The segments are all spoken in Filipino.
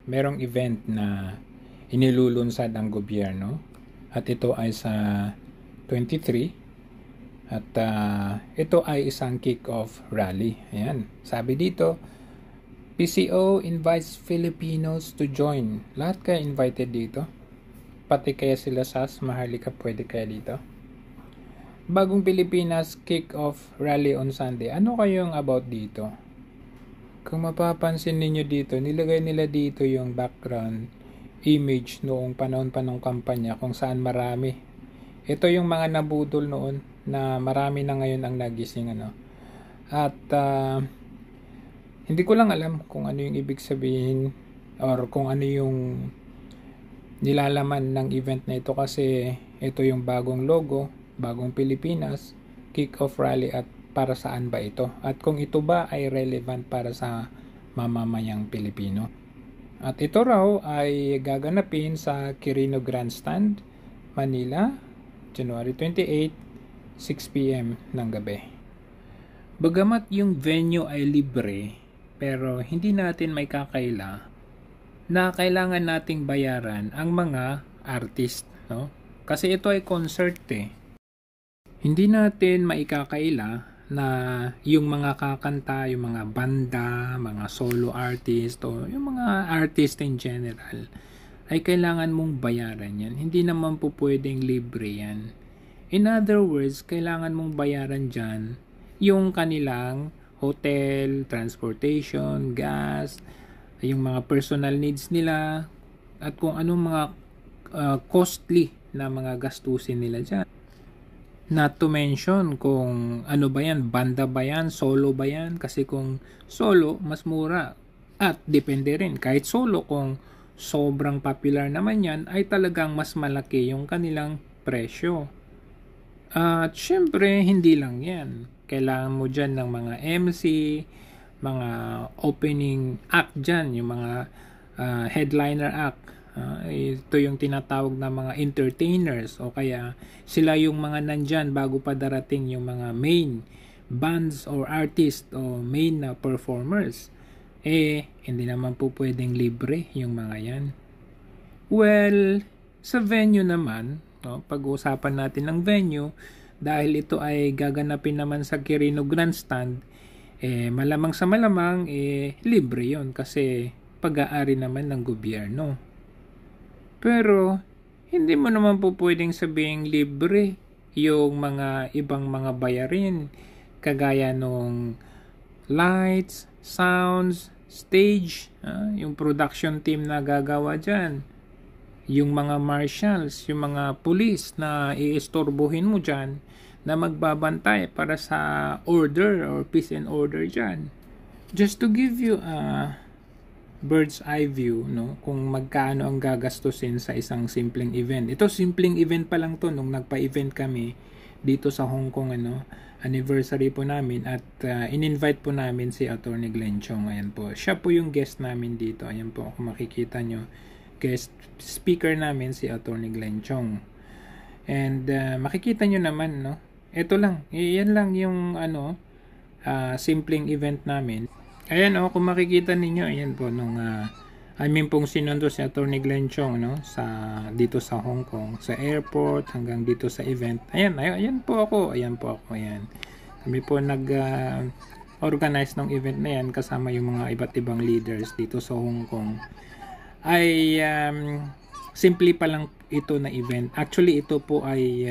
merong event na inilulunsad ang gobyerno at ito ay sa 23 at ito ay isang kick-off rally. Ayan, sabi dito, PCO invites Filipinos to join. Lahat kaya invited dito? Pati kaya sila SAS, Maharlika, pwede kaya dito? Bagong Pilipinas kick-off rally on Sunday. Ano kayong about dito? Kung mapapansin ninyo dito, nilagay nila dito yung background image noong panahon pa ng kampanya kung saan marami. Ito yung mga nabudol noon na marami na ngayon ang nagising At hindi ko lang alam kung ano yung ibig sabihin or kung ano yung nilalaman ng event na ito kasi ito yung bagong logo, bagong Pilipinas, kick-off rally at para saan ba ito? At kung ito ba ay relevant para sa mamamayang Pilipino? At ito raw ay gaganapin sa Quirino Grandstand, Manila, January 28, 6 p.m. ng gabi. Bagamat yung venue ay libre, pero hindi natin may kakaila na kailangan nating bayaran ang mga artist, no? Kasi ito ay concert Hindi natin maikakaila na yung mga kakanta, yung mga banda, mga solo artist o yung mga artist in general ay kailangan mong bayaran yan. Hindi naman po pwedeng libre yan. In other words, kailangan mong bayaran dyan yung kanilang hotel, transportation, gas, yung mga personal needs nila at kung anong mga costly na mga gastusin nila dyan. Not to mention kung ano ba yan, banda ba yan, solo ba yan, kasi kung solo, mas mura. At depende rin, kahit solo, kung sobrang popular naman yan, ay talagang mas malaki yung kanilang presyo. At syempre, hindi lang yan. Kailangan mo dyan ng mga MC, mga opening act dyan, yung mga headliner act. Ito yung tinatawag na mga entertainers o kaya sila yung mga nandyan bago pa darating yung mga main bands or artists o main na performers. Hindi naman po pwedeng libre yung mga yan. Well, sa venue naman, pag-uusapan natin ng venue, dahil ito ay gaganapin naman sa Quirino Grandstand, malamang sa malamang, libre yon kasi pag-aari naman ng gobyerno. Pero, hindi mo naman po pwedeng sabihing libre yung mga ibang mga bayarin kagaya nung lights, sounds, stage, yung production team na gagawa dyan, yung mga marshals, yung mga police na iistorbohin mo dyan na magbabantay para sa order or peace and order dyan. Just to give you a bird's eye view, no, kung magkano ang gagastusin sa isang simpleng event. Ito simpleng event pa lang to nung nagpa-event kami dito sa Hong Kong, anniversary po namin at in-invite po namin si Attorney Glenn Chong. Ayan po. Siya po yung guest namin dito. Ayan po, kung makikita nyo, guest speaker namin si Attorney Glenn Chong. And makikita nyo naman, no, ito lang, yan lang yung simpleng event namin. Ayan kung makikita ninyo, ayan po nung pong sinundo si Attorney Glenn Chong, dito sa Hong Kong, sa airport hanggang dito sa event. Ayan po ako. Kami po nag-organize ng event na yan kasama yung mga iba't ibang leaders dito sa Hong Kong. Ay simple pa lang ito na event. Actually, ito po ay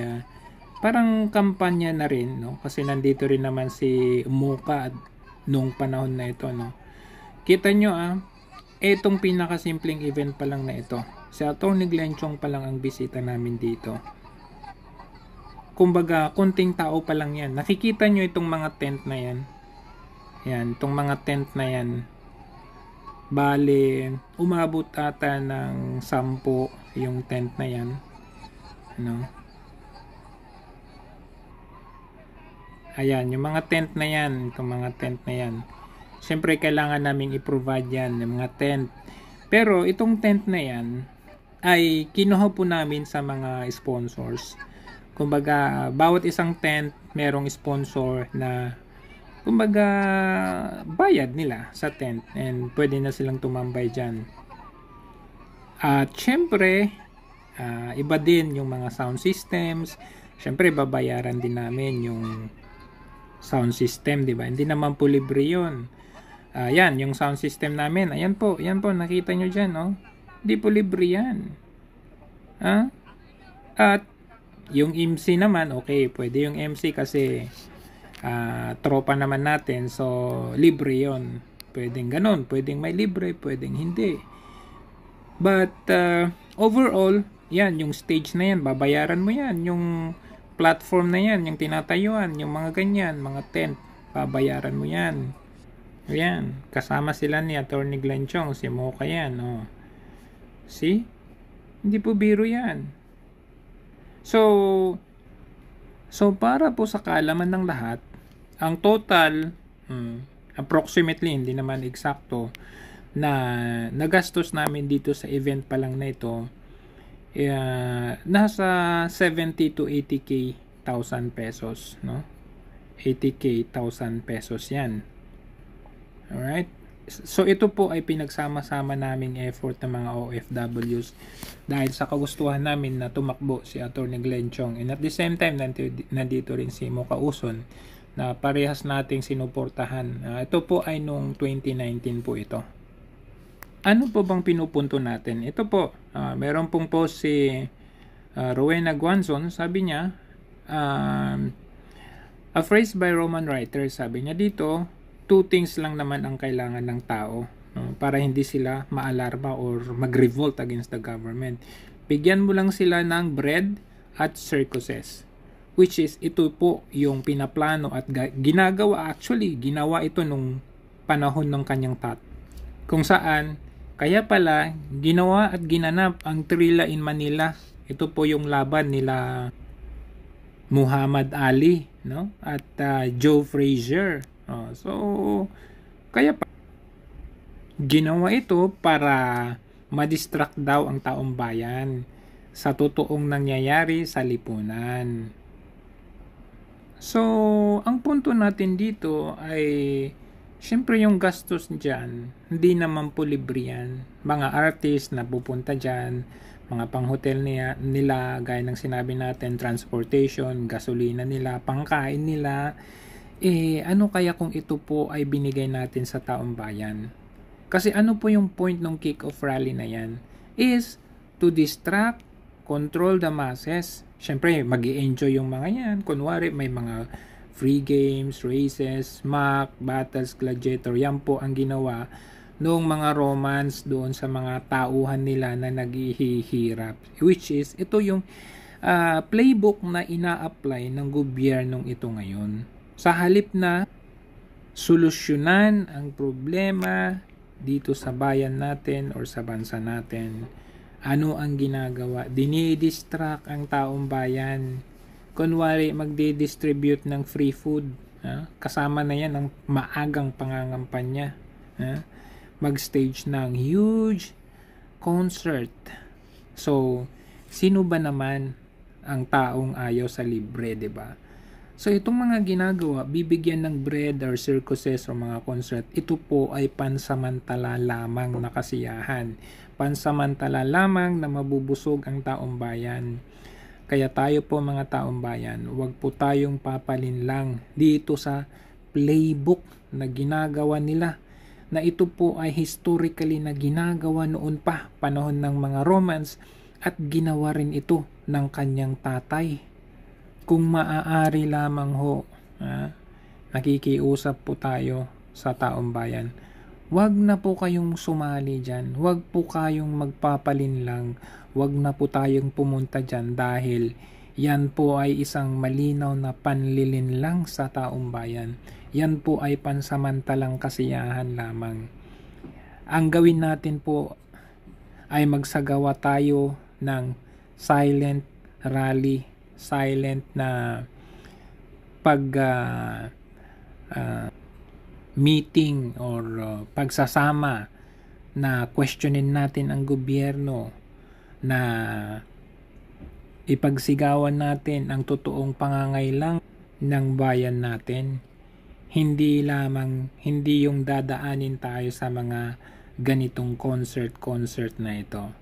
parang kampanya na rin, no? Kasi nandito rin naman si Mocha nung panahon na ito, no? Kita nyo itong pinakasimpleng event pa lang na ito. Si Attorney Glenn Chong pa lang ang bisita namin dito. Kumbaga, konting tao pa lang yan. Nakikita nyo itong mga tent na yan. Yan, itong mga tent na yan. Bale, umabot ata ng 10 yung tent na yan. Ayan, yung mga tent na yan, itong mga tent na yan. Siyempre, kailangan namin i-provide yan, yung mga tent. Pero, itong tent na yan, ay kinuha po namin sa mga sponsors. Kumbaga, bawat isang tent, merong sponsor na, kumbaga, bayad nila sa tent. And pwede na silang tumambay dyan. At syempre, iba din yung mga sound systems. Syempre, babayaran din namin yung sound system, di ba? Hindi naman po libre yun. Yan, yung sound system namin. Ayan po, nakita nyo dyan, no? Hindi po libre yan. At yung MC naman, okay, pwede yung MC kasi tropa naman natin, so libre yon. Pwedeng ganun, pwedeng may libre, pwedeng hindi. But overall, yan, yung stage na yan, babayaran mo yan. Yung platform na yan, yung tinatayuan, yung mga ganyan, mga tent, babayaran mo yan. Ayan, kasama sila ni Attorney Glenn Chong, si Mocha yan. Oh. See? Hindi po biro yan. So para po sa kaalaman ng lahat, ang total, approximately, hindi naman eksakto, na nagastos namin dito sa event pa lang na ito, nasa 70 to 80k thousand pesos, no? 80k thousand pesos yan. Alright? So ito po ay pinagsama-sama naming effort ng mga OFWs dahil sa kagustuhan namin na tumakbo si Attorney Glenn Chong, and at the same time nandito rin si Mocha Uson na parehas nating sinuportahan. Ito po ay nung 2019 po ito. Ano po bang pinupunto natin? Ito po, meron pong post si Rowena Guanzon, sabi niya, a phrase by Roman writer, sabi niya dito, 2 things lang naman ang kailangan ng tao, no, para hindi sila maalarma or mag-revolt against the government. Bigyan mo lang sila ng bread at circuses, which is ito po yung pinaplano at ginagawa. Actually, ginawa ito nung panahon ng kanyang kung saan kaya pala ginawa at ginanap ang Trilla in Manila. Ito po yung laban nila Muhammad Ali, no, at Joe Frazier. So kaya pa ginawa ito para ma-distract daw ang taong bayan sa totoong nangyayari sa lipunan. So ang punto natin dito ay syempre yung gastos dyan, hindi naman po libre yan. Mga artist na pupunta dyan, mga pang-hotel nila, gaya ng sinabi natin, transportation, gasolina nila, pangkain nila. Ano kaya kung ito po ay binigay natin sa taong bayan? Kasi ano po yung point ng kick-off rally na yan? Is to distract, control the masses. Syempre, mag-i-enjoy yung mga yan. Kunwari, may mga free games, races, mock, battles, gladiator. Yan po ang ginawa noong mga Romans doon sa mga tauhan nila na naghihirap. Which is, ito yung playbook na ina-apply ng gobyernong ito ngayon. Sa halip na solusyonan ang problema dito sa bayan natin or sa bansa natin, ano ang ginagawa? Dinidistract ang taong bayan. Kunwari, magdi-distribute ng free food. Kasama na yan ang maagang pangangampanya. Mag-stage ng huge concert. So, sino ba naman ang taong ayaw sa libre, diba? So, itong mga ginagawa, bibigyan ng bread or circuses o mga concert, ito po ay pansamantala lamang na kasiyahan. Pansamantala lamang na mabubusog ang taong bayan. Kaya tayo po mga taong bayan, huwag po tayong papalinlang dito sa playbook na ginagawa nila. Na ito po ay historically na ginagawa noon pa, panahon ng mga Romans, at ginawa rin ito ng kanyang tatay. Kung maaari lamang ho, nakikiusap po tayo sa taong bayan, wag na po kayong sumali dyan, wag po kayong magpapalinlang, wag na po tayong pumunta dyan dahil yan po ay isang malinaw na panlilinlang sa taong bayan. Yan po ay pansamantalang kasiyahan lamang. Ang gawin natin po ay magsagawa tayo ng silent rally, silent na meeting or pagsasama na questionin natin ang gobyerno, na ipagsigawan natin ang totoong pangangailangan ng bayan natin. Hindi yung dadaanin tayo sa mga ganitong concert na ito.